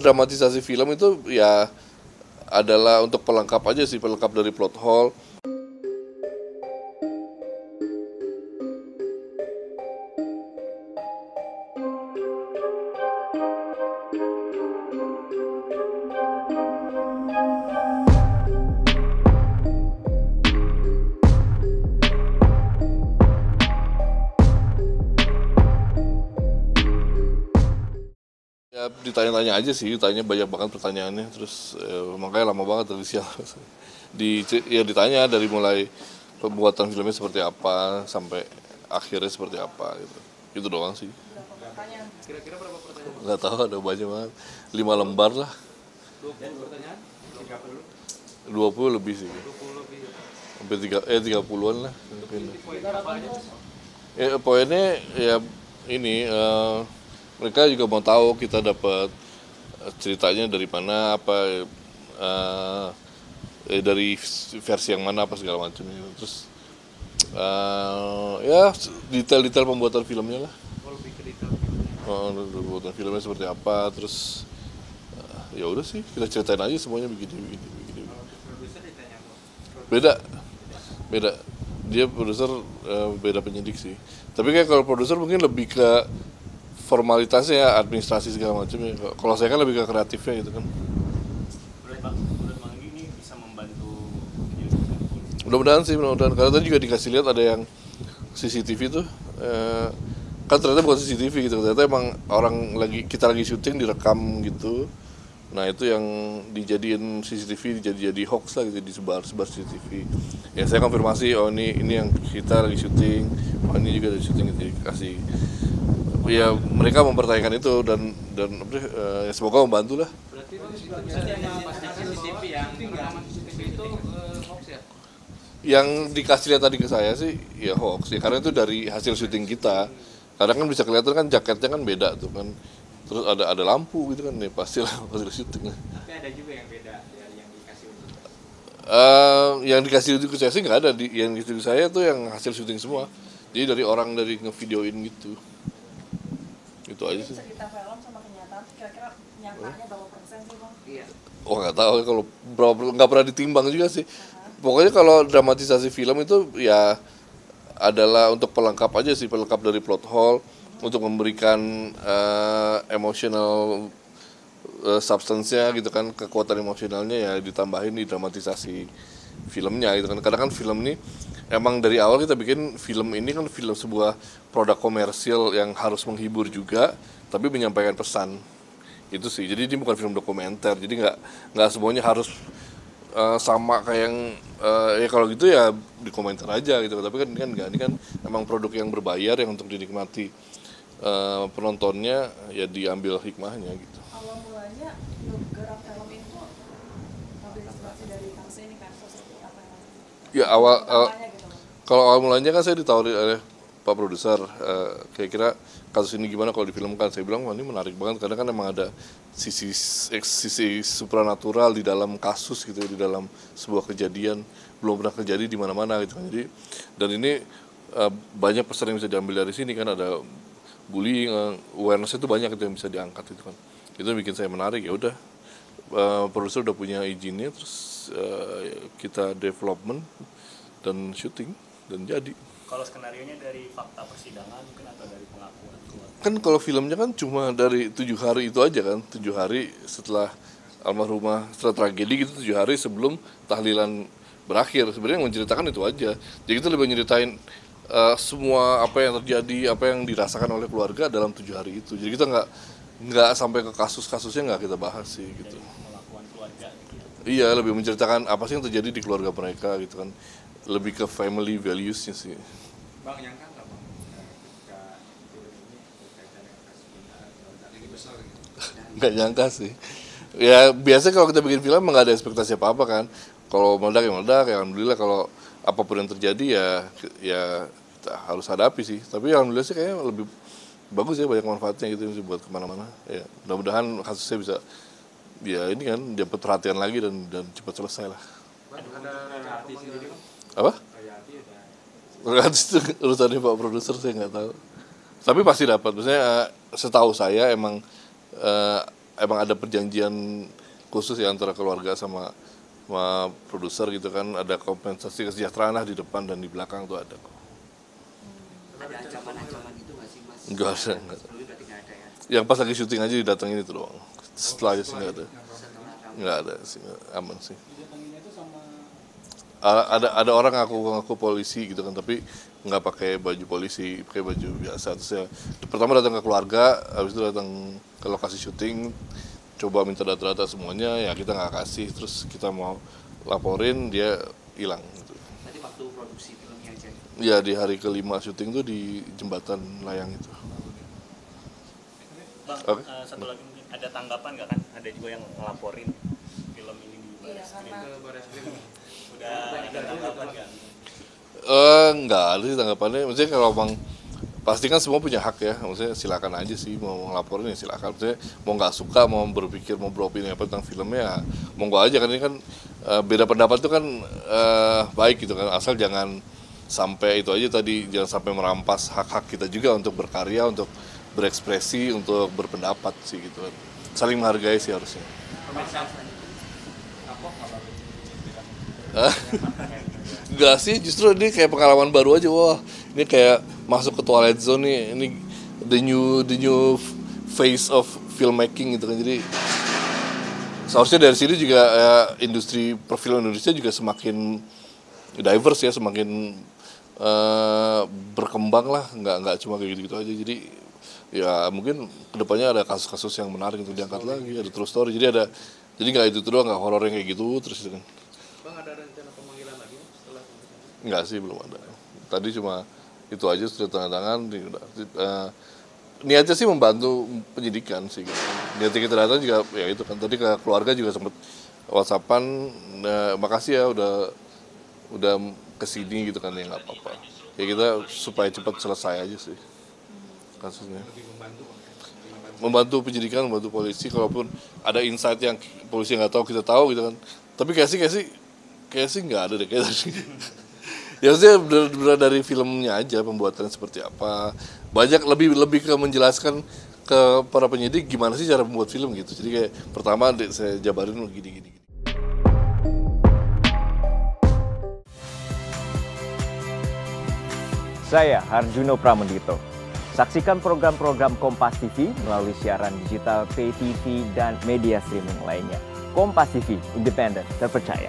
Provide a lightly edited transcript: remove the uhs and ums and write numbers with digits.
dramatisasi film itu ya adalah untuk pelengkap aja sih, pelengkap dari plot hole. Ya ditanya-tanya aja sih, ditanya banyak banget pertanyaannya, terus makanya lama banget dari siang. Ya ditanya dari mulai pembuatan filmnya seperti apa sampai akhirnya seperti apa gitu. Itu doang sih. Kira-kira berapa pertanyaan? Nggak tahu, ada banyak banget. 5 lembar lah. 20 pertanyaan? 30? 20 lebih sih. 20 lebih. Hampir 30-an lah. Poin apa aja? Ya, poinnya ya ini mereka juga mau tahu kita dapat ceritanya dari mana, apa dari versi yang mana, apa segala macam gitu. Terus ya detail-detail pembuatan filmnya lah. Oh, lebih ke detail filmnya. Pembuatan filmnya seperti apa, terus ya udah sih kita ceritain aja semuanya begini. Kalau produser ditanya apa? Beda. Dia produser beda penyidik sih. Tapi kayak kalau produser mungkin lebih ke formalitasnya ya, administrasi segala macam ya. Kalau saya kan lebih ke kreatifnya gitu kan. Menurut Manggi ini bisa membantu penyelidikan polisi. Mudah-mudahan karena tadi juga dikasih lihat ada yang CCTV tuh kan ternyata bukan CCTV gitu, ternyata emang kita lagi syuting direkam gitu. Nah itu yang dijadiin CCTV jadi hoax lah gitu, disebar CCTV. Ya saya konfirmasi, oh ini yang kita lagi syuting, oh ini juga lagi syuting gitu, dikasih. Ya mereka mempertanyakan itu dan ya semoga membantu lah. Berarti yang pastikan CCTV yang rekaman CCTV itu hoax ya? Yang dikasih lihat tadi ke saya sih ya hoax ya, karena itu dari hasil syuting kita. Kadang kan bisa kelihatan kan jaketnya kan beda tuh kan, terus ada lampu gitu kan, ya pasti lah hasil syuting. Tapi ada juga yang beda dari yang dikasih untuk Yang dikasih ke saya sih nggak ada, yang dikasih ke saya tuh yang hasil syuting semua. Jadi dari ngevideoin gitu. Itu aja sih. Cerita film sama kenyataan kira-kira nyatanya berapa persen sih bang? iya. Oh nggak tahu kalau nggak pernah ditimbang juga sih. Pokoknya kalau dramatisasi film itu ya adalah untuk pelengkap aja sih, pelengkap dari plot hole, untuk memberikan emotional substance-nya gitu kan, kekuatan emosionalnya ya ditambahin di dramatisasi filmnya gitu kan. Karena kan film ini emang dari awal kita bikin film ini kan sebuah produk komersil yang harus menghibur juga tapi menyampaikan pesan. Itu sih, jadi ini bukan film dokumenter, jadi nggak semuanya harus sama kayak yang ya kalau gitu ya di komentar aja gitu. Tapi kan nggak, ini kan emang produk yang berbayar yang untuk dinikmati penontonnya, ya diambil hikmahnya gitu. Awal mulanya gerak film itu ambil inspirasi dari kasus ini kan, seperti apa yang Ya utamanya gitu bang? kalau awal mulanya kan saya ditawari oleh Pak Produser, kira-kira kasus ini gimana kalau difilmkan. Saya bilang, wah ini menarik banget, karena kan emang ada sisi supranatural di dalam kasus gitu, di dalam sebuah kejadian belum pernah terjadi di mana-mana gitu kan. Jadi dan ini banyak pesan yang bisa diambil dari sini kan, ada bullying, awareness itu banyak itu yang bisa diangkat itu kan. Itu bikin saya menarik. Ya udah, produser udah punya izinnya, terus kita development dan syuting dan jadi. Kalau skenarionya dari fakta persidangan mungkin atau dari pengakuan keluarga? Kan kalau filmnya kan cuma dari 7 hari itu aja kan, 7 hari setelah almarhumah, setelah tragedi gitu, 7 hari sebelum tahlilan berakhir. Sebenarnya menceritakan itu aja. Jadi kita lebih nyeritain semua apa yang terjadi, apa yang dirasakan oleh keluarga dalam 7 hari itu. Jadi kita nggak sampai ke kasusnya nggak kita bahas sih gitu. Dari pengakuan keluarga gitu. Iya, lebih menceritakan apa sih yang terjadi di keluarga mereka gitu kan. Lebih ke family values-nya sih. Bang, nyangka nggak bang ketika film ini berkaitan dengan kasus pembunuhan keluarga lagi besar gitu? Nggak nyangka sih. Ya biasa kalau kita bikin film nggak ada ekspektasi apa-apa kan. Kalau meledak ya meledak, ya alhamdulillah. Kalau apapun yang terjadi ya kita harus hadapi sih. Tapi alhamdulillah sih kayaknya lebih bagus ya, banyak manfaatnya gitu bisa buat kemana-mana. Ya mudah-mudahan kasusnya bisa ya ini kan dapat perhatian lagi dan cepat selesai lah. Bang, ada artis sendiri bang? Apa? Royalti udah. Royalti itu urusannya Pak Produser, saya nggak tahu. Tapi pasti dapat. Maksudnya setahu saya emang emang ada perjanjian khusus ya antara keluarga sama produser gitu kan, ada kompensasi kesejahteraan lah di depan dan di belakang tuh ada kok. Ada ancaman-ancaman itu nggak sih Mas? Enggak ada, enggak ada. Sebelumnya berarti nggak ada ya? Yang pas lagi syuting aja didatengin itu doang. Setelahnya sih nggak ada. Setelah kamu Nggak ada sih, aman sih. Ada orang ngaku polisi gitu kan, tapi nggak pakai baju polisi, pakai baju biasa. Terus ya, pertama datang ke keluarga, habis itu datang ke lokasi syuting, coba minta data-data semuanya, ya kita nggak kasih. Terus kita mau laporin, dia hilang. Gitu. berarti waktu produksi filmnya aja. Ya di hari kelima syuting tuh di jembatan layang itu. Bang, Oke. satu lagi mungkin ada tanggapan nggak kan? Ada juga yang ngelaporin film ini di Iya, Barreskrim. karena Udah ada tanggapan nggak? Enggak ada sih tanggapannya. Maksudnya kalau bang pasti kan semua punya hak ya. Maksudnya silakan aja sih mau ngelaporin ya silakan. Maksudnya mau nggak suka, mau berpikir, mau beropini apa tentang filmnya ya monggo aja kan ini kan beda pendapat itu kan baik gitu kan. Asal jangan sampai itu aja tadi, jangan sampai merampas hak-hak kita juga untuk berkarya, untuk berekspresi, untuk berpendapat sih gitu kan. Saling menghargai sih harusnya. Enggak sih, justru ini kayak pengalaman baru aja. Wah, ini kayak masuk ke Twilight Zone nih. Ini the new phase of filmmaking gitu kan. Jadi seharusnya dari sini juga industri perfilman Indonesia juga semakin diverse ya, semakin berkembang lah. Nggak cuma kayak gitu-gitu aja. Jadi ya mungkin kedepannya ada kasus-kasus yang menarik untuk diangkat lagi, ada true story. Jadi nggak itu doang, nggak horor yang kayak gitu terus gitu kan. Bang, ada rencana pemanggilan lagi setelah Enggak sih, belum ada. Tadi cuma itu aja sudah tanda tangan. Niatnya sih membantu penyidikan sih. Gitu. Niatnya kita datang juga ya itu kan. Tadi ke keluarga juga sempat WhatsAppan, makasih ya udah kesini gitu kan, ya nggak apa-apa. Ya kita supaya cepat selesai aja sih kasusnya. Membantu penyidikan, membantu polisi. Kalaupun ada insight yang polisi nggak tahu kita tahu gitu kan. Tapi kayak sih nggak ada deh kayak tadi. Ya maksudnya benar dari filmnya aja pembuatannya seperti apa. Banyak lebih ke menjelaskan ke para penyidik gimana sih cara membuat film gitu. Jadi kayak pertama saya jabarin gini. Saya Harjuno Pramendito. Saksikan program-program Kompas TV melalui siaran digital, pay TV, dan media streaming lainnya. Kompas TV, independen, terpercaya.